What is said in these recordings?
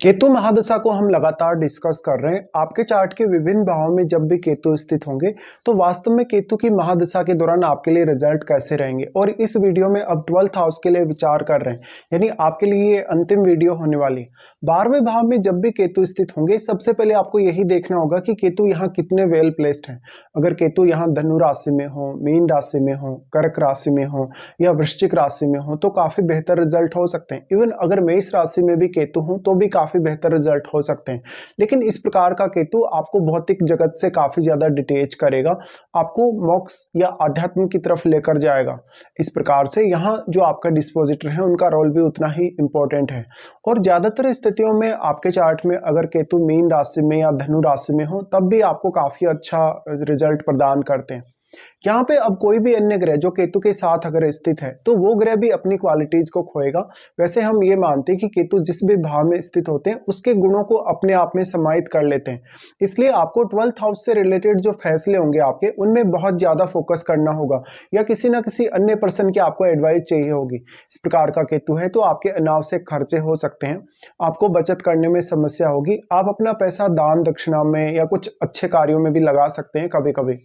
केतु महादशा को हम लगातार डिस्कस कर रहे हैं। आपके चार्ट के विभिन्न भावों में जब भी केतु स्थित होंगे तो वास्तव में केतु की महादशा के दौरान आपके लिए रिजल्ट कैसे रहेंगे, और इस वीडियो में अब 12th हाउस के लिए विचार कर रहे हैं, यानी आपके लिए ये अंतिम वीडियो होने वाली है। 12वें भाव में जब भी केतु स्थित होंगे सबसे पहले आपको यही देखना होगा कि केतु यहाँ कितने वेल प्लेस्ड हैं। अगर केतु यहाँ धनु राशि में हो, मीन राशि में हो, कर्क राशि में हो या वृश्चिक राशि में हो तो काफी बेहतर रिजल्ट हो सकते हैं। इवन अगर मेष राशि में भी केतु हो तो भी काफी बेहतर रिजल्ट हो सकते हैं। लेकिन इस प्रकार का केतु आपको भौतिक जगत से काफी ज्यादा डिटेच करेगा, आपको मोक्ष या आध्यात्म की तरफ लेकर जाएगा। इस प्रकार से यहाँ जो आपका डिस्पोजिटर है उनका रोल भी उतना ही इंपॉर्टेंट है। और ज्यादातर स्थितियों में आपके चार्ट में अगर केतु मीन राशि में या धनु राशि में हो तब भी आपको काफी अच्छा रिजल्ट प्रदान करते हैं। यहाँ पे अब कोई भी अन्य ग्रह जो केतु के साथ अगर स्थित है तो वो ग्रह भी अपनी क्वालिटीज को खोएगा। वैसे हम ये मानते हैं कि केतु जिस भी भाव में स्थित होते हैं उसके गुणों को अपने आप में समाहित कर लेते हैं। इसलिए आपको 12th हाउस से रिलेटेड जो फैसले होंगे आपके उनमें बहुत ज्यादा फोकस करना होगा, या किसी ना किसी अन्य पर्सन की आपको एडवाइस चाहिए होगी। इस प्रकार का केतु है तो आपके अनावश्यक खर्चे हो सकते हैं, आपको बचत करने में समस्या होगी, आप अपना पैसा दान दक्षिणा में या कुछ अच्छे कार्यों में भी लगा सकते हैं। कभी कभी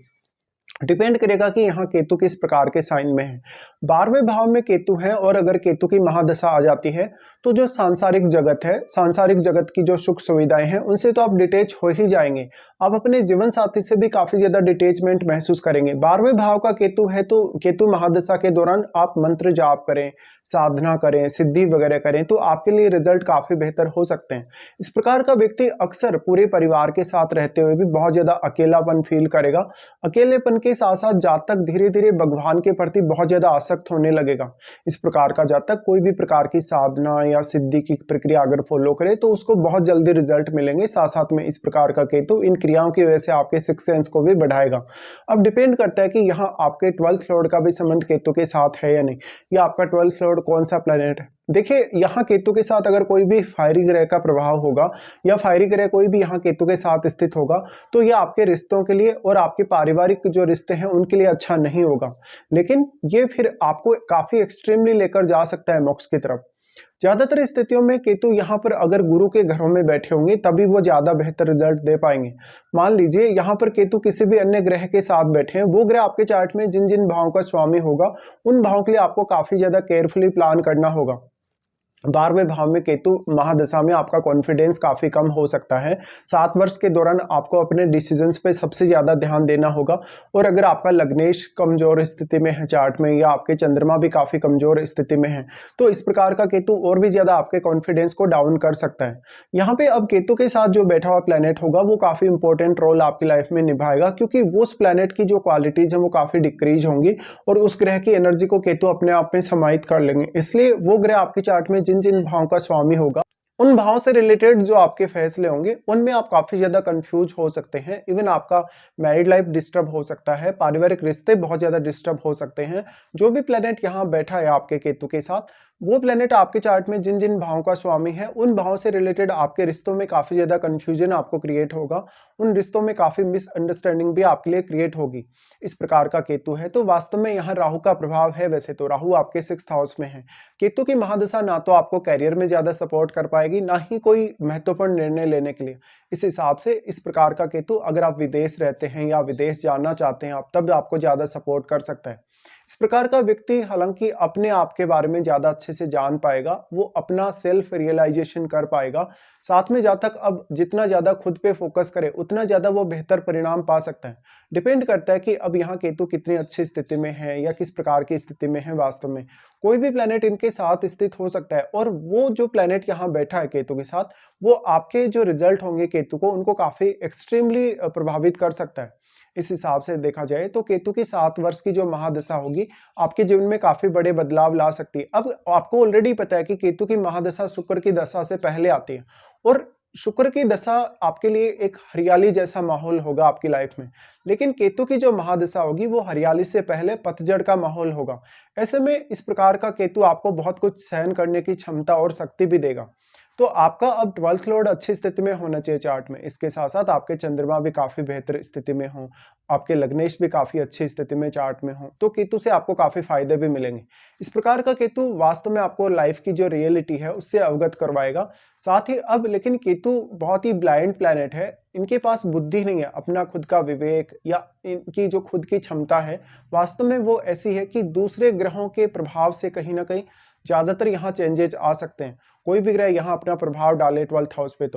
डिपेंड करेगा कि यहाँ केतु किस प्रकार के साइन में है। 12वें भाव में केतु है और अगर केतु की महादशा आ जाती है तो जो सांसारिक जगत है, सांसारिक जगत की जो सुख सुविधाएं हैं उनसे तो आप डिटेच हो ही जाएंगे। आप अपने जीवन साथी से भी काफी ज्यादा डिटेचमेंट महसूस करेंगे। 12वें भाव का केतु है तो केतु महादशा के दौरान आप मंत्र जाप करें, साधना करें, सिद्धि वगैरह करें तो आपके लिए रिजल्ट काफी बेहतर हो सकते हैं। इस प्रकार का व्यक्ति अक्सर पूरे परिवार के साथ रहते हुए भी बहुत ज्यादा अकेलापन फील करेगा। अकेलेपन के साथ साथ जातक धीरे धीरे भगवान के प्रति बहुत ज्यादा आसक्त होने लगेगा। इस प्रकार का जातक कोई भी प्रकार की साधना या सिद्धि की प्रक्रिया अगर फॉलो करे तो उसको बहुत जल्दी रिजल्ट मिलेंगे। साथ साथ में इस प्रकार का केतु इन क्रियाओं की वजह से आपके सिक्स सेंस को भी बढ़ाएगा। अब डिपेंड करता है कि यहाँ आपके 12th लॉर्ड का भी संबंध केतु के साथ है या नहीं, या आपका 12th लॉर्ड कौन सा प्लेनेट है। देखिए यहाँ केतु के साथ अगर कोई भी फायरी ग्रह का प्रभाव होगा या फायरी ग्रह कोई भी यहाँ केतु के साथ स्थित होगा तो ये आपके रिश्तों के लिए और आपके पारिवारिक जो रिश्ते हैं उनके लिए अच्छा नहीं होगा। लेकिन ये फिर आपको काफी एक्सट्रीमली लेकर जा सकता है मोक्ष की तरफ। ज्यादातर स्थितियों में केतु यहाँ पर अगर गुरु के घरों में बैठे होंगे तभी वो ज्यादा बेहतर रिजल्ट दे पाएंगे। मान लीजिए यहाँ पर केतु किसी भी अन्य ग्रह के साथ बैठे हैं, वो ग्रह आपके चार्ट में जिन जिन भावों का स्वामी होगा उन भावों के लिए आपको काफी ज्यादा केयरफुली प्लान करना होगा। 12वें भाव में केतु महादशा में आपका कॉन्फिडेंस काफी कम हो सकता है। 7 वर्ष के दौरान आपको अपने डिसीजंस पे सबसे ज्यादा ध्यान देना होगा। और अगर आपका लग्नेश कमजोर स्थिति में है चार्ट में, या आपके चंद्रमा भी काफी कमजोर स्थिति में है, तो इस प्रकार का केतु और भी ज्यादा आपके कॉन्फिडेंस को डाउन कर सकता है। यहाँ पे अब केतु के साथ जो बैठा हुआ प्लेनेट होगा वो काफी इंपॉर्टेंट रोल आपकी लाइफ में निभाएगा, क्योंकि वो उस प्लेनेट की जो क्वालिटीज है वो काफी डिक्रीज होंगी और उस ग्रह की एनर्जी को केतु अपने आप में समाहित कर लेंगे। इसलिए वो ग्रह आपके चार्ट में जिन जिन भाव का स्वामी होगा उन भाव से रिलेटेड जो आपके फैसले होंगे उनमें आप काफी ज्यादा कंफ्यूज हो सकते हैं। इवन आपका मैरिड लाइफ डिस्टर्ब हो सकता है, पारिवारिक रिश्ते बहुत ज्यादा डिस्टर्ब हो सकते हैं। जो भी प्लेनेट यहाँ बैठा है आपके केतु के साथ, वो प्लेनेट आपके चार्ट में जिन जिन भावों का स्वामी है उन भावों से रिलेटेड आपके रिश्तों में काफी ज्यादा कंफ्यूजन आपको क्रिएट होगा। उन रिश्तों में काफी मिसअंडरस्टैंडिंग भी आपके लिए क्रिएट होगी। इस प्रकार का केतु है तो वास्तव में यहाँ राहु का प्रभाव है। वैसे तो राहु आपके 6th हाउस में है। केतु की महादशा ना तो आपको कैरियर में ज्यादा सपोर्ट कर पाएगी, ना ही कोई महत्वपूर्ण निर्णय लेने के लिए। इस हिसाब से इस प्रकार का केतु अगर आप विदेश रहते हैं या विदेश जाना चाहते हैं आप, तब आपको ज्यादा सपोर्ट कर सकता है। इस प्रकार का व्यक्ति हालांकि अपने आप के बारे में ज्यादा अच्छे से जान पाएगा, वो अपना सेल्फ रियलाइजेशन कर पाएगा। साथ में जातक अब जितना ज्यादा खुद पे फोकस करे उतना ज्यादा वो बेहतर परिणाम पा सकता है। डिपेंड करता है कि अब यहाँ केतु कितनी अच्छी स्थिति में है या किस प्रकार की स्थिति में है। वास्तव में कोई भी प्लेनेट इनके साथ स्थित हो सकता है, और वो जो प्लेनेट यहाँ बैठा है केतु के साथ वो आपके जो रिजल्ट होंगे केतु को उनको काफी एक्सट्रीमली प्रभावित कर सकता है। इस हिसाब से देखा जाए तो केतु की 7 वर्ष की जो महादशा होगी आपके जीवन में काफी बड़े बदलाव ला सकती है। अब आपको ऑलरेडी पता है कि केतु की महादशा शुक्र की दशा से पहले आती है, और शुक्र की दशा आपके लिए एक हरियाली जैसा माहौल होगा आपकी लाइफ में। लेकिन केतु की जो महादशा होगी वो हरियाली से पहले पतझड़ का माहौल होगा। ऐसे में इस प्रकार का केतु आपको बहुत कुछ सहन करने की क्षमता और शक्ति भी देगा। तो आपका अब 12th लॉर्ड अच्छी स्थिति में होना चाहिए चार्ट में। इसके साथ-साथ आपके चंद्रमा भी काफ़ी बेहतर स्थिति में हों, आपके लग्नेश भी काफ़ी अच्छी स्थिति में चार्ट में हों, तो केतु से आपको काफ़ी फ़ायदे भी मिलेंगे। इस प्रकार का केतु वास्तव में आपको लाइफ़ की जो रियलिटी है उससे अवगत करवाएगा। साथ ही अब लेकिन केतु बहुत ही ब्लाइंड प्लैनेट है, इनके पास बुद्धि नहीं है, अपना खुद का विवेक या इनकी जो खुद की क्षमता है, वास्तव में वो ऐसी है कि दूसरे ग्रहों के प्रभाव से कहीं न कहीं ज़्यादातर यहाँ चेंजेज़ आ सकते हैं। कोई भी ग्रह यहाँ अपना प्रभाव डाले 12th हाउस पे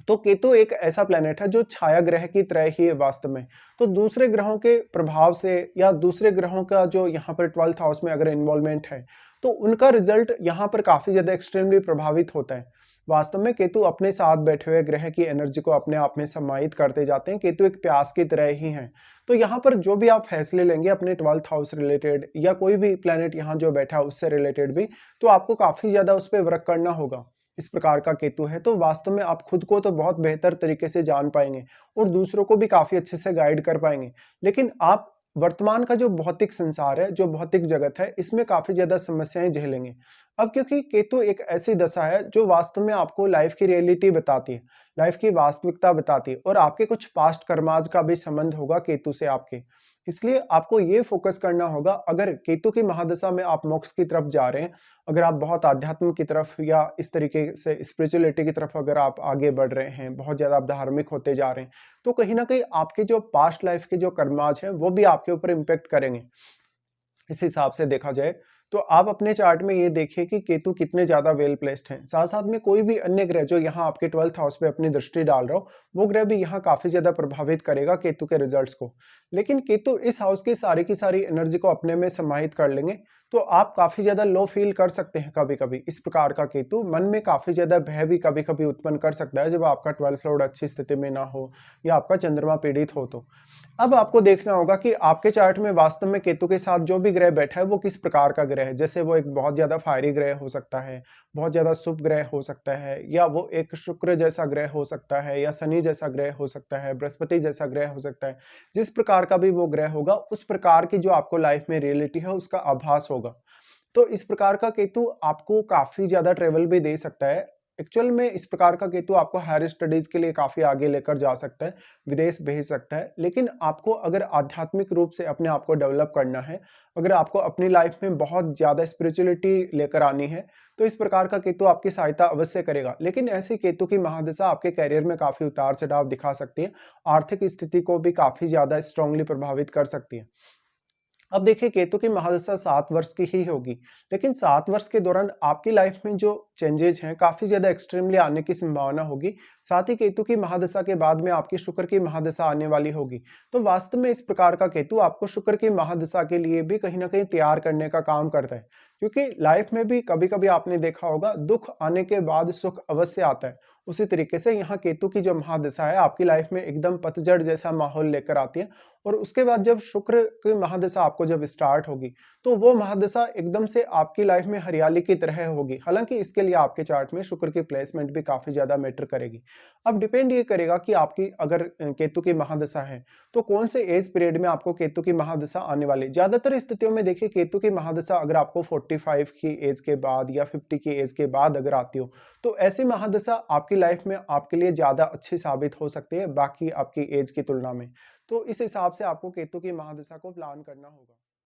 तो केतु एक ऐसा प्लैनेट है जो छाया ग्रह की तरह ही है वास्तव में। तो दूसरे ग्रहों के प्रभाव से या दूसरे ग्रहों का जो यहाँ पर 12th हाउस में अगर इन्वॉल्वमेंट है, तो उनका रिजल्ट यहाँ पर काफ़ी ज़्यादा एक्सट्रीमली प्रभावित होता है। वास्तव में केतु अपने साथ बैठे हुए ग्रह की एनर्जी को अपने आप में समाहित करते जाते हैं। केतु एक प्यास की तरह ही हैं। तो यहाँ पर जो भी आप फैसले लेंगे अपने 12th हाउस रिलेटेड या कोई भी प्लैनेट यहाँ जो बैठा है उससे रिलेटेड भी, तो आपको काफ़ी ज़्यादा उस पे वर्क करना होगा। इस प्रकार का केतु है, तो वास्तव में आप खुद को तो बहुत बेहतर तरीके से जान पाएँगे और दूसरों को भी काफ़ी अच्छे से गाइड कर पाएँगे। लेकिन आप वर्तमान का जो भौतिक संसार है, जो भौतिक जगत है, इसमें काफ़ी ज़्यादा समस्याएँ झेलेंगे। अब क्योंकि केतु एक ऐसी दशा है जो वास्तव में आपको लाइफ़ की रियलिटी बताती है, लाइफ़ की वास्तविकता बताती है और आपके कुछ पास्ट कर्माज़ का भी संबंध होगा केतु से आपके। इसलिए आपको ये फ़ोकस करना होगा, अगर केतु की महादशा में आप मोक्ष की तरफ जा रहे हैं, अगर आप बहुत आध्यात्म की तरफ या इस तरीके से स्पिरिचुअलिटी की तरफ अगर आप आगे बढ़ रहे हैं, बहुत ज़्यादा आप धार्मिक होते जा रहे हैं, तो कहीं न कहीं आपके जो पास्ट लाइफ़ के जो कर्माज़ हैं, वो भी आपके ऊपर इम्पैक्ट करेंगे। इस हिसाब से देखा जाए तो आप अपने चार्ट में ये देखिए कि केतु कितने ज़्यादा वेल प्लेस्ड हैं। साथ-साथ में कोई भी अन्य ग्रह जो यहाँ आपके 12th हाउस पे अपनी दृष्टि डाल रहा हो, वो ग्रह भी यहाँ काफ़ी ज़्यादा प्रभावित करेगा केतु के रिजल्ट्स को। लेकिन केतु इस हाउस की सारी एनर्जी को अपने में समाहित कर लेंगे, तो आप काफ़ी ज़्यादा लो फ़ील कर सकते हैं कभी-कभी। इस प्रकार का केतु मन में काफ़ी ज़्यादा भय भी कभी-कभी उत्पन्न कर सकता है, जब आपका 12th लॉर्ड अच्छी स्थिति में ना हो या आपका चंद्रमा पीड़ित हो तो। अब आपको देखना होगा कि आपके चार्ट में वास्तव में केतु के साथ जो भी ग्रह बैठा है वो किस प्रकार का ग्रह है। जैसे वो एक बहुत ज़्यादा फायरी ग्रह हो सकता है, बहुत ज़्यादा शुभ ग्रह हो सकता है, या वो एक शुक्र जैसा ग्रह हो सकता है, या शनि जैसा ग्रह हो सकता है, बृहस्पति जैसा ग्रह हो सकता है। जिस प्रकार का भी वो ग्रह होगा, उस प्रकार की जो आपको लाइफ में रियलिटी है उसका आभास होगा। तो इस प्रकार का केतु आपको काफ़ी ज़्यादा ट्रैवल भी दे सकता है। एक्चुअल में इस प्रकार का केतु आपको हायर स्टडीज़ के लिए काफ़ी आगे लेकर जा सकता है, विदेश भेज सकता है। लेकिन आपको अगर आध्यात्मिक रूप से अपने आप को डेवलप करना है, अगर आपको अपनी लाइफ में बहुत ज़्यादा स्पिरिचुअलिटी लेकर आनी है, तो इस प्रकार का केतु आपकी सहायता अवश्य करेगा। लेकिन ऐसी केतु की महादशा आपके करियर में काफ़ी उतार-चढ़ाव दिखा सकती है, आर्थिक स्थिति को भी काफ़ी ज़्यादा स्ट्रांगली प्रभावित कर सकती है। अब देखिए केतु की महादशा 7 वर्ष की ही होगी, लेकिन 7 वर्ष के दौरान आपकी लाइफ में जो चेंजेज हैं काफ़ी ज़्यादा एक्सट्रीमली आने की संभावना होगी। साथ ही केतु की महादशा के बाद में आपकी शुक्र की महादशा आने वाली होगी। तो वास्तव में इस प्रकार का केतु आपको शुक्र की महादशा के लिए भी कहीं न कहीं तैयार करने का काम करता है। क्योंकि लाइफ में भी कभी-कभी आपने देखा होगा दुःख आने के बाद सुख अवश्य आता है। उसी तरीके से यहाँ केतु की जो महादशा है आपकी लाइफ में एकदम पतझड़ जैसा माहौल लेकर आती है और उसके बाद जब शुक्र की महादशा आपको जब स्टार्ट होगी, तो वो महादशा एकदम से आपकी लाइफ में हरियाली की तरह होगी। हालाँकि इसके लिए आपके चार्ट में शुक्र की प्लेसमेंट भी काफ़ी ज़्यादा मैटर करेगी। अब डिपेंड ये करेगा कि आपकी अगर केतु की महादशा है, तो कौन से एज पीरियड में आपको केतु की महादशा आने वाली है। ज़्यादातर स्थितियों में देखिए केतु की महादशा अगर आपको 45 की एज के बाद या 50 की एज के बाद अगर आती हो, तो ऐसी महादशा आपकी लाइफ में आपके लिए ज़्यादा अच्छी साबित हो सकती है बाकी आपकी एज की तुलना में। तो इस हिसाब से आपको केतु की महादशा को प्लान करना होगा।